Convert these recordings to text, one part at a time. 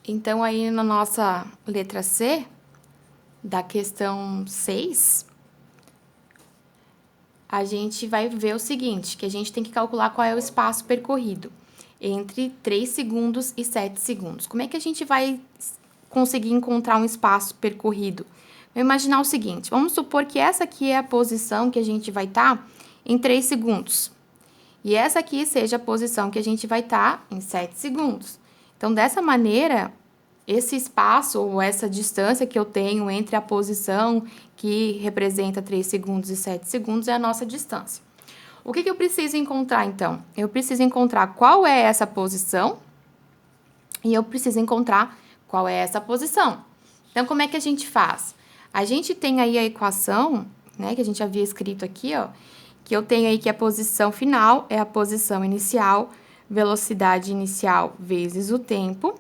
Então, aí na nossa letra C, da questão 6, a gente vai ver o seguinte, que a gente tem que calcular qual é o espaço percorrido entre 3 segundos e 7 segundos. Como é que a gente vai conseguir encontrar um espaço percorrido? Vou imaginar o seguinte, vamos supor que essa aqui é a posição que a gente vai estar em 3 segundos. E essa aqui seja a posição que a gente vai estar em 7 segundos. Então, dessa maneira, esse espaço ou essa distância que eu tenho entre a posição que representa 3 segundos e 7 segundos é a nossa distância. O que eu preciso encontrar, então? Eu preciso encontrar qual é essa posição e eu preciso encontrar qual é essa posição. Então, como é que a gente faz? A gente tem aí a equação, né, que a gente havia escrito aqui, ó, que eu tenho aí que a posição final é a posição inicial, velocidade inicial vezes o tempo,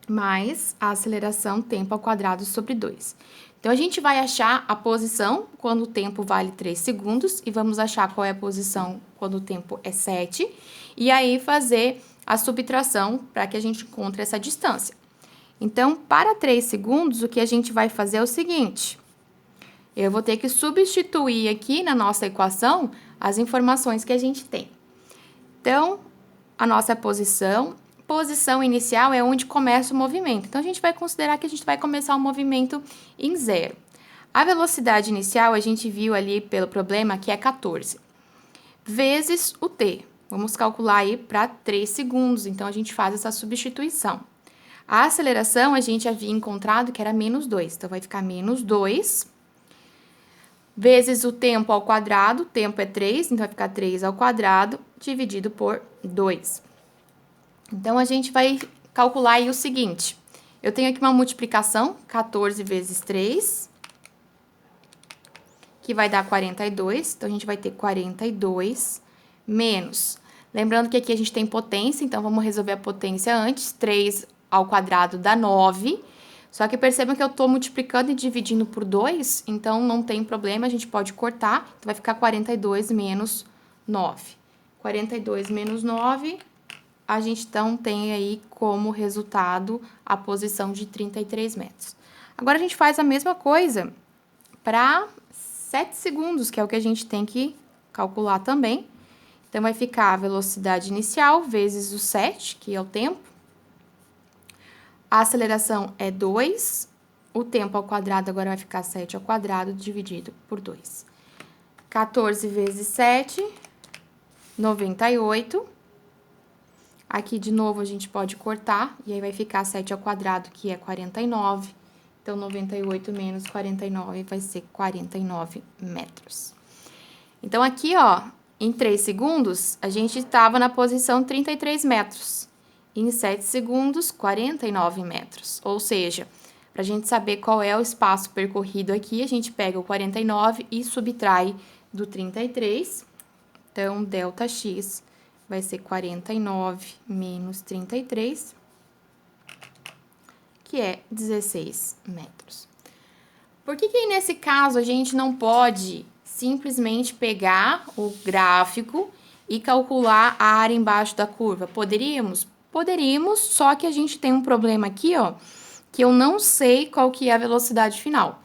mais a aceleração tempo ao quadrado sobre 2. Então, a gente vai achar a posição quando o tempo vale 3 segundos e vamos achar qual é a posição quando o tempo é 7, e aí fazer a subtração para que a gente encontre essa distância. Então, para 3 segundos, o que a gente vai fazer é o seguinte: eu vou ter que substituir aqui na nossa equação as informações que a gente tem. Então, a nossa posição inicial é onde começa o movimento. Então, a gente vai considerar que a gente vai começar o movimento em 0. A velocidade inicial, a gente viu ali pelo problema que é 14, vezes o t. Vamos calcular aí para 3 segundos, então a gente faz essa substituição. A aceleração, a gente havia encontrado que era menos 2, então vai ficar menos 2, vezes o tempo ao quadrado, o tempo é 3, então vai ficar 3 ao quadrado, dividido por 2. Então, a gente vai calcular aí o seguinte, eu tenho aqui uma multiplicação, 14 vezes 3, que vai dar 42, então a gente vai ter 42 menos, lembrando que aqui a gente tem potência, então vamos resolver a potência antes, 3 ao quadrado dá 9, só que percebam que eu estou multiplicando e dividindo por 2, então não tem problema, a gente pode cortar, então vai ficar 42 menos 9. 42 menos 9, a gente então tem aí como resultado a posição de 33 metros. Agora, a gente faz a mesma coisa para 7 segundos, que é o que a gente tem que calcular também. Então, vai ficar a velocidade inicial vezes o 7, que é o tempo. A aceleração é 2, o tempo ao quadrado agora vai ficar 7 ao quadrado dividido por 2. 14 vezes 7, 98. Aqui, de novo, a gente pode cortar, e aí vai ficar 7 ao quadrado, que é 49. Então, 98 menos 49 vai ser 49 metros. Então, aqui, ó, em 3 segundos, a gente estava na posição 33 metros. Em 7 segundos, 49 metros. Ou seja, para a gente saber qual é o espaço percorrido aqui, a gente pega o 49 e subtrai do 33. Então, ΔX vai ser 49 menos 33, que é 16 metros. Por que que nesse caso a gente não pode simplesmente pegar o gráfico e calcular a área embaixo da curva? Poderíamos? Poderíamos, só que a gente tem um problema aqui, ó, que eu não sei qual que é a velocidade final.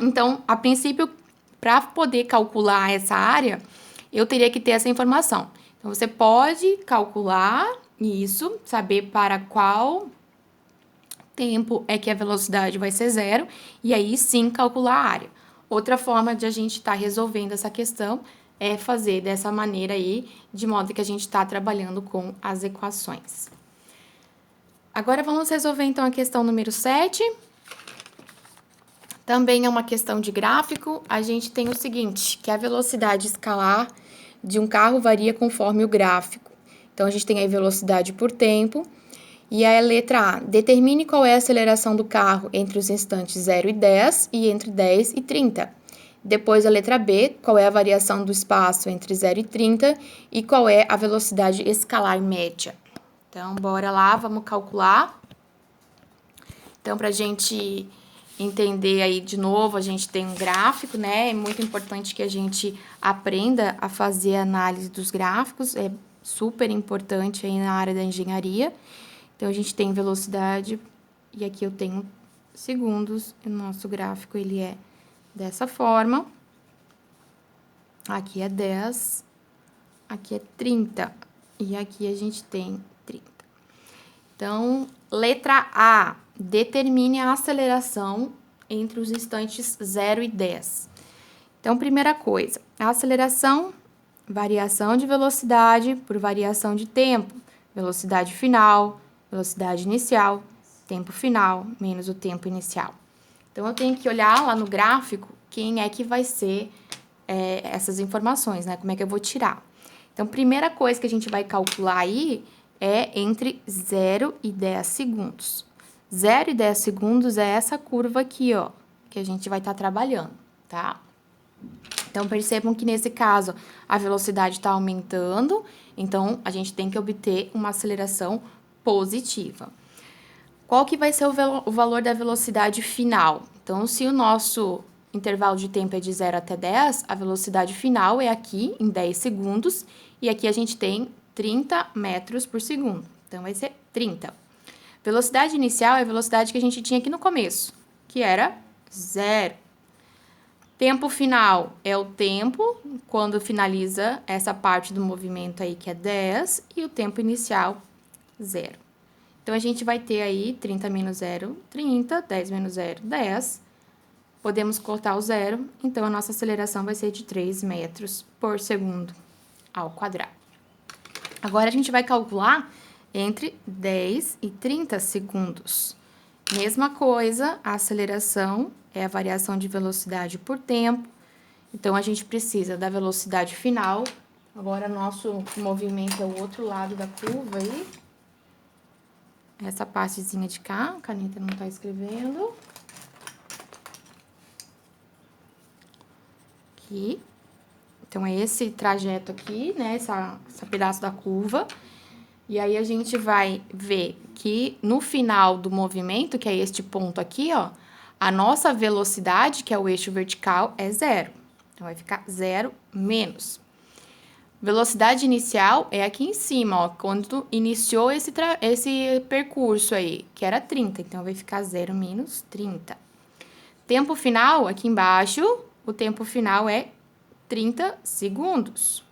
Então, a princípio, para poder calcular essa área, eu teria que ter essa informação. Então, você pode calcular isso, saber para qual tempo é que a velocidade vai ser 0, e aí sim calcular a área. Outra forma de a gente estar resolvendo essa questão é fazer dessa maneira aí, de modo que a gente está trabalhando com as equações. Agora, vamos resolver então a questão número 7. Também é uma questão de gráfico. A gente tem o seguinte, que a velocidade escalar de um carro varia conforme o gráfico. Então, a gente tem aí velocidade por tempo. E a letra A, determine qual é a aceleração do carro entre os instantes 0 e 10 e entre 10 e 30. Depois, a letra B, qual é a variação do espaço entre 0 e 30 e qual é a velocidade escalar média. Então, bora lá, vamos calcular. Então, para a gente entender aí de novo, a gente tem um gráfico, né? É muito importante que a gente aprenda a fazer a análise dos gráficos, é super importante aí na área da engenharia. Então, a gente tem velocidade, e aqui eu tenho segundos, e o nosso gráfico, ele é dessa forma. Aqui é 10, aqui é 30, e aqui a gente tem 30. Então, letra A, determine a aceleração entre os instantes 0 e 10. Então, primeira coisa, a aceleração, variação de velocidade por variação de tempo, velocidade final, velocidade inicial, tempo final menos o tempo inicial. Então, eu tenho que olhar lá no gráfico quem é que vai ser essas informações, né? Como é que eu vou tirar? Então, primeira coisa que a gente vai calcular aí é entre 0 e 10 segundos. 0 e 10 segundos é essa curva aqui, ó, que a gente vai estar trabalhando, tá? Então, percebam que nesse caso a velocidade está aumentando, então a gente tem que obter uma aceleração positiva. Qual que vai ser o valor da velocidade final? Então, se o nosso intervalo de tempo é de 0 até 10, a velocidade final é aqui, em 10 segundos, e aqui a gente tem 30 metros por segundo. Então, vai ser 30. Velocidade inicial é a velocidade que a gente tinha aqui no começo, que era 0. Tempo final é o tempo quando finaliza essa parte do movimento aí, que é 10, e o tempo inicial, 0. Então, a gente vai ter aí 30 menos 0, 30, 10 menos 0, 10. Podemos cortar o 0, então a nossa aceleração vai ser de 3 metros por segundo ao quadrado. Agora, a gente vai calcular entre 10 e 30 segundos. Mesma coisa, a aceleração é a variação de velocidade por tempo. Então, a gente precisa da velocidade final. Agora, nosso movimento é o outro lado da curva aí. Essa partezinha de cá, a caneta não tá escrevendo. Aqui. Então, é esse trajeto aqui, né? Esse pedaço da curva. E aí, a gente vai ver que no final do movimento, que é este ponto aqui, ó, a nossa velocidade, que é o eixo vertical, é 0. Então, vai ficar 0 menos. Velocidade inicial é aqui em cima, ó, quando iniciou esse percurso aí, que era 30. Então, vai ficar 0 menos 30. Tempo final, aqui embaixo, o tempo final é 30 segundos.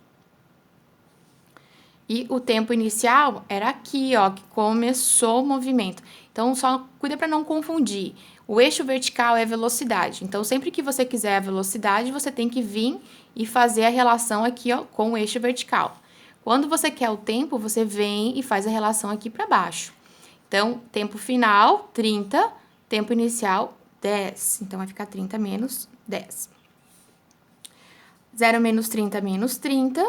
E o tempo inicial era aqui, ó, que começou o movimento. Então, só cuida para não confundir. O eixo vertical é velocidade. Então, sempre que você quiser a velocidade, você tem que vir e fazer a relação aqui, ó, com o eixo vertical. Quando você quer o tempo, você vem e faz a relação aqui para baixo. Então, tempo final, 30. Tempo inicial, 10. Então, vai ficar 30 menos 10. 0 menos 30 menos 30.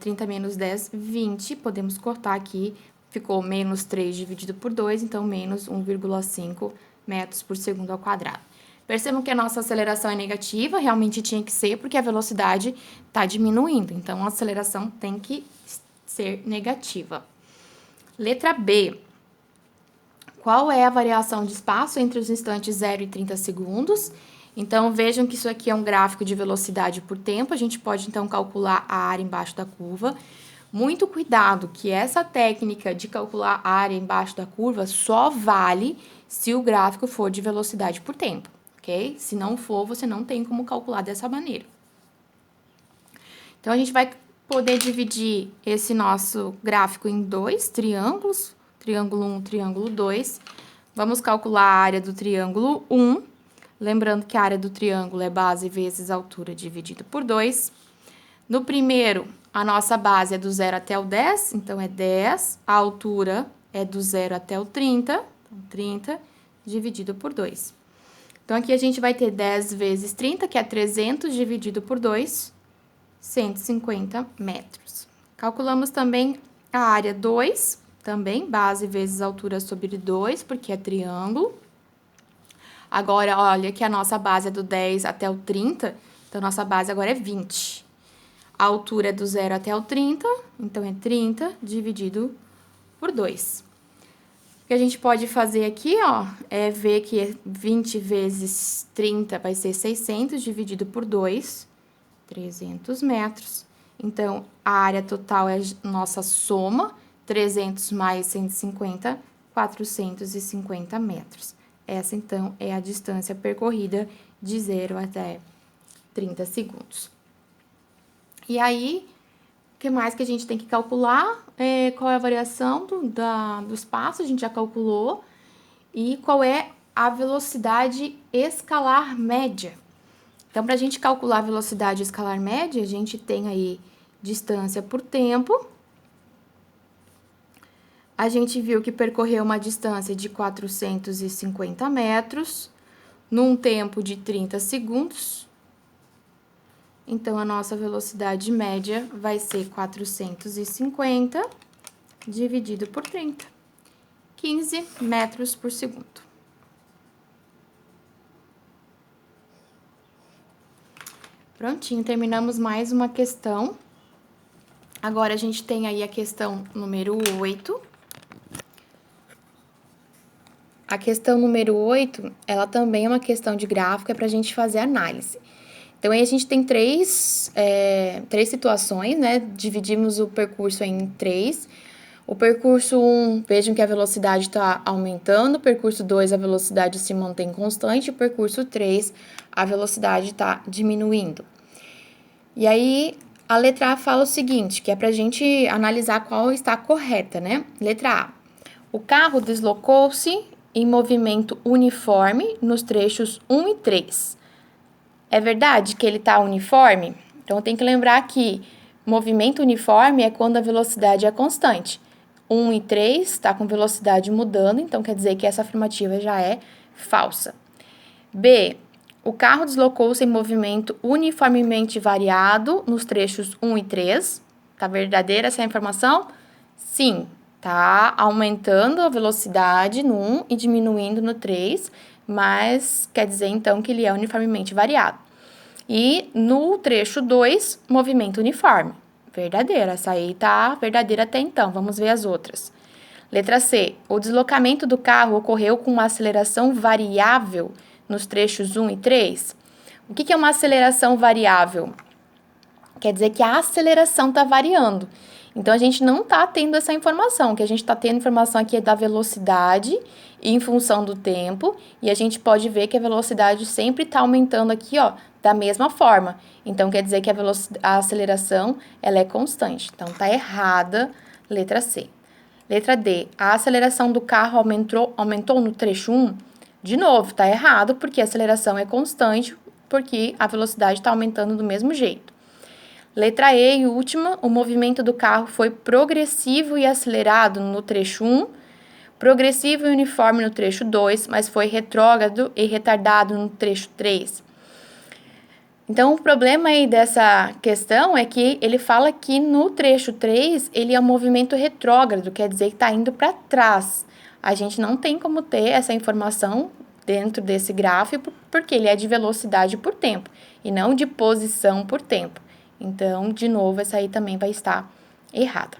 30 menos 10, 20. Podemos cortar aqui. Ficou menos 3 dividido por 2, então menos 1,5 metros por segundo ao quadrado. Percebam que a nossa aceleração é negativa, realmente tinha que ser, porque a velocidade está diminuindo. Então, a aceleração tem que ser negativa. Letra B. Qual é a variação de espaço entre os instantes 0 e 30 segundos? Então, vejam que isso aqui é um gráfico de velocidade por tempo. A gente pode, então, calcular a área embaixo da curva. Muito cuidado, que essa técnica de calcular a área embaixo da curva só vale se o gráfico for de velocidade por tempo, ok? Se não for, você não tem como calcular dessa maneira. Então, a gente vai poder dividir esse nosso gráfico em dois triângulos, triângulo 1, triângulo 2. Vamos calcular a área do triângulo 1. Lembrando que a área do triângulo é base vezes altura dividido por 2. No primeiro, a nossa base é do 0 até o 10, então é 10. A altura é do 0 até o 30, então 30 dividido por 2. Então, aqui a gente vai ter 10 vezes 30, que é 300 dividido por 2, 150 metros. Calculamos também a área 2, também base vezes altura sobre 2, porque é triângulo. Agora, olha que a nossa base é do 10 até o 30, então, nossa base agora é 20. A altura é do 0 até o 30, então, é 30 dividido por 2. O que a gente pode fazer aqui, ó, é ver que 20 vezes 30 vai ser 600 dividido por 2, 300 metros. Então, a área total é nossa soma, 300 mais 150, 450 metros. Essa, então, é a distância percorrida de 0 até 30 segundos. E aí, o que mais que a gente tem que calcular? Qual é a variação do espaço, a gente já calculou. E qual é a velocidade escalar média. Então, para a gente calcular a velocidade escalar média, a gente tem aí distância por tempo. A gente viu que percorreu uma distância de 450 metros, num tempo de 30 segundos. Então, a nossa velocidade média vai ser 450 dividido por 30, 15 metros por segundo. Prontinho, terminamos mais uma questão. Agora, a gente tem aí a questão número 8. A questão número 8, ela também é uma questão de gráfico, é para a gente fazer análise. Então, aí a gente tem três situações, né? Dividimos o percurso em três. O percurso 1, vejam que a velocidade está aumentando. O percurso 2, a velocidade se mantém constante. O percurso 3, a velocidade está diminuindo. E aí, a letra A fala o seguinte, que é para a gente analisar qual está correta, né? Letra A. O carro deslocou-se em movimento uniforme nos trechos 1 e 3. É verdade que ele está uniforme? Então, tem que lembrar que movimento uniforme é quando a velocidade é constante. 1 e 3 está com velocidade mudando, então quer dizer que essa afirmativa já é falsa. B. O carro deslocou-se em movimento uniformemente variado nos trechos 1 e 3. Tá verdadeira essa informação? Sim, tá aumentando a velocidade no 1 e diminuindo no 3, mas quer dizer então que ele é uniformemente variado. E no trecho 2, movimento uniforme. Verdadeira, essa aí tá verdadeira até então. Vamos ver as outras. Letra C. O deslocamento do carro ocorreu com uma aceleração variável nos trechos 1 e 3. O que é uma aceleração variável? Quer dizer que a aceleração está variando. Então, a gente não está tendo essa informação. O que a gente está tendo informação aqui é da velocidade em função do tempo. E a gente pode ver que a velocidade sempre está aumentando aqui, ó, da mesma forma. Então, quer dizer que a aceleração ela é constante. Então, está errada, letra C. Letra D. A aceleração do carro aumentou no trecho 1? De novo, está errado, porque a aceleração é constante, porque a velocidade está aumentando do mesmo jeito. Letra E e última, o movimento do carro foi progressivo e acelerado no trecho 1, progressivo e uniforme no trecho 2, mas foi retrógrado e retardado no trecho 3. Então, o problema aí dessa questão é que ele fala que no trecho 3, ele é um movimento retrógrado, quer dizer que está indo para trás. A gente não tem como ter essa informação dentro desse gráfico, porque ele é de velocidade por tempo, e não de posição por tempo. Então, de novo, essa aí também vai estar errada.